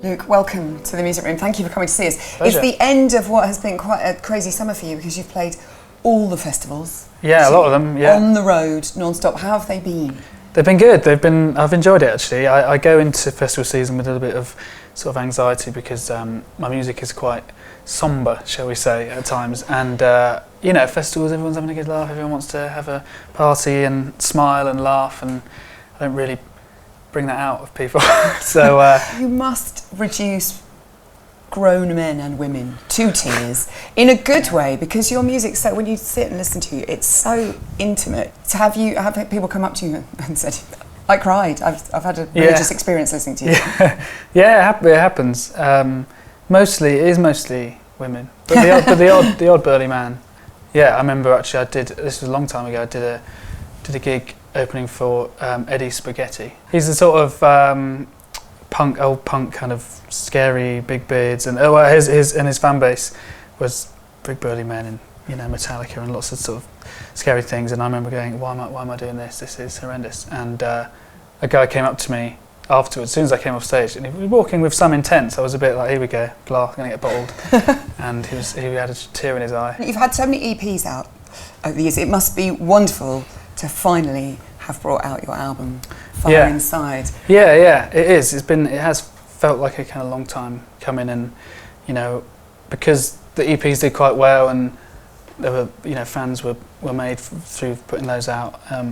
Luke, welcome to the Music Room. Thank you for coming to see us. Pleasure. It's the end of what has been quite a crazy summer for you because you've played all the festivals. Yeah, a lot of them, yeah. On the road, non-stop. How have they been? They've been good. I've enjoyed it, actually. I go into festival season with a little bit of sort of anxiety because my music is quite sombre, shall we say, at times. And, you know, festivals, everyone's having a good laugh. Everyone wants to have a party and smile and laugh. And I don't really bring that out of people. So you must reduce grown men and women to tears in a good way because your music, so when you sit and listen to you, it's so intimate. To have people come up to you and said, I cried, I've had a religious experience listening to you. Yeah, it happens. It is mostly women, but the odd burly man. Yeah, I remember actually this was a long time ago, I did a gig opening for Eddie Spaghetti. He's a sort of old punk kind of scary big beards, and his fan base was big burly men and, you know, Metallica and lots of sort of scary things. And I remember going, why am I doing this? This is horrendous. And a guy came up to me afterwards, as soon as I came off stage, and he was walking with some intent. So I was a bit like, here we go, glass, gonna get bottled. And he had a tear in his eye. You've had so many EPs out over the years. It must be wonderful to finally have brought out your album, Fire Inside. Yeah, it is. It has felt like a kind of long time coming, and, you know, because the EPs did quite well, and there were, you know, fans were made through putting those out. I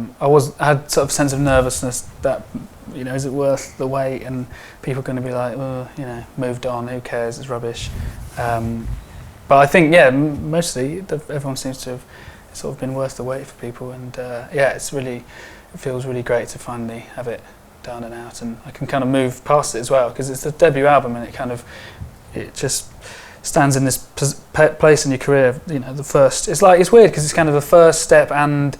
had sort of a sense of nervousness that, you know, is it worth the wait? And people are going to be like, oh, you know, moved on. Who cares? It's rubbish. But I think, mostly everyone seems to have sort of been worth the wait for people, and it feels really great to finally have it done and out, and I can kind of move past it as well because it's the debut album, and it just stands in this place in your career. You know, it's weird because it's kind of the first step and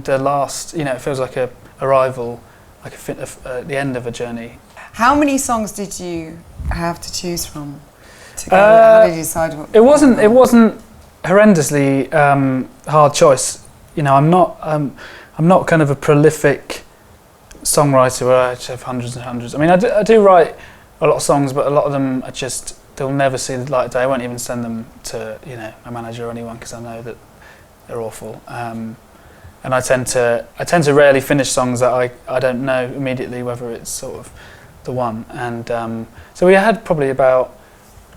the last. You know, it feels like a arrival, like the end of a journey. How many songs did you have to choose from? How did you decide? It wasn't horrendously hard choice. You know, I'm not kind of a prolific songwriter where I just have hundreds and hundreds. I mean, I do write a lot of songs, but a lot of them they'll never see the light of day. I won't even send them to, you know, my manager or anyone because I know that they're awful. And I tend to rarely finish songs that I don't know immediately whether it's sort of the one. And so we had probably about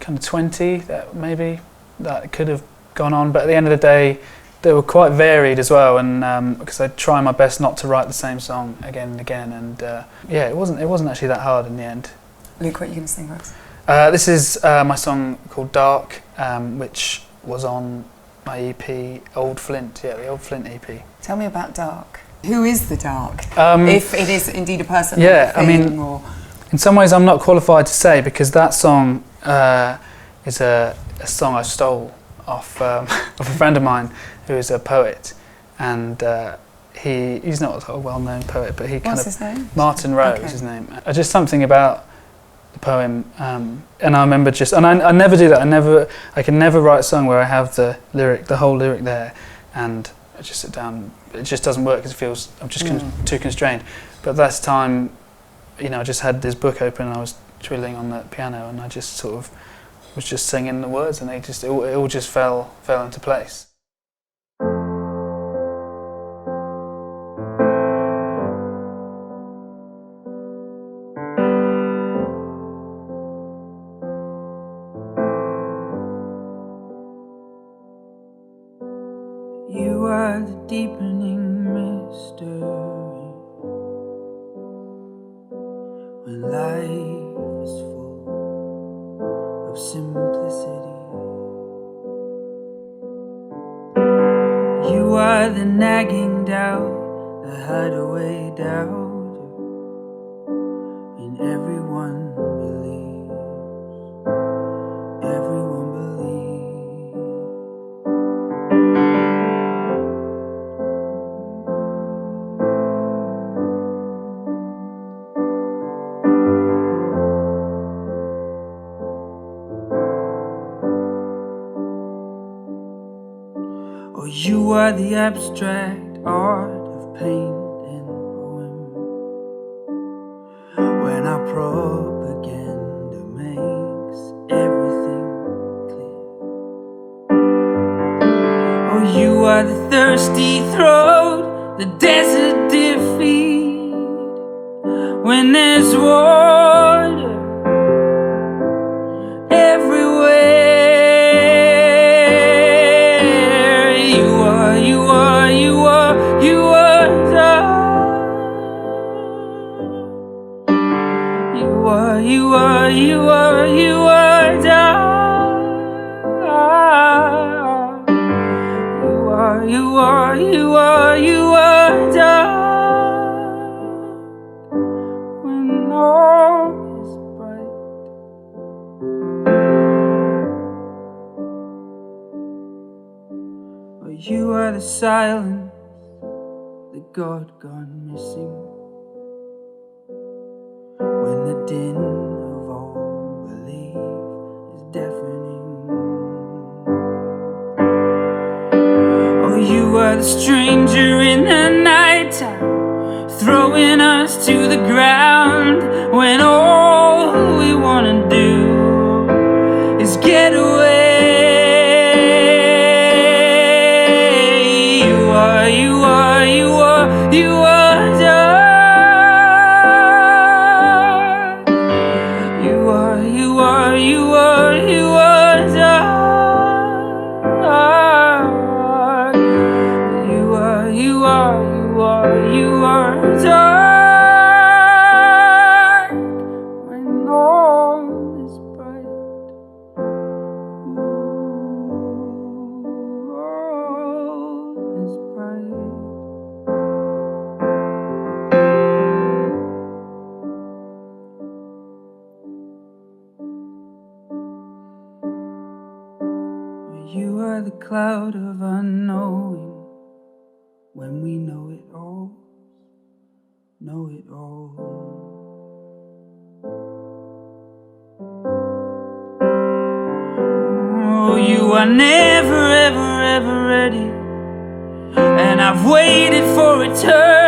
kind of 20 that could have gone on, but at the end of the day, they were quite varied as well, and because I try my best not to write the same song again and again, and it wasn't actually that hard in the end. Luke, what are you going to sing for us? This is my song called Dark, which was on my EP, Old Flint, the Old Flint EP. Tell me about Dark. Who is the Dark? If it is indeed a person. I mean, in some ways I'm not qualified to say because that song is a song I stole off a friend of mine who is a poet, and he's not a well-known poet, but What's his name? Martin Rowe is his name. Just something about the poem, and I remember I never do that. I can never write a song where I have the whole lyric there, and I just sit down. It just doesn't work because it feels I'm just too constrained. But this time, you know, I just had this book open and I was twiddling on the piano, and I just sort of was just singing the words, and it all just fell into place. You are the deepening mystery when life is full of simplicity. You are the nagging doubt, the hideaway doubt in everyone believes, everyone believes. Oh, you are the abstract art of paint and poem, when our propaganda the desert defeat. When there's water everywhere, you are, you are, you are, you are dark. You are, you are, you are, you are dark. You are, you are, you are, you are dark. When all is bright, or you are the silence, the God gone missing. When the din of all belief is deafening. Oh, you are the stranger in the nighttime, throwing us to the ground. When all we wanna do is get away. You are, you are, you are, you are dark. You are, you are, you are, you are dark. You are, you are, you are, you are dark. When all is bright, all is bright. You are the cloud of unknowing. When we know it all, know it all. Oh, you are never, ever, ever ready, and I've waited for eternity.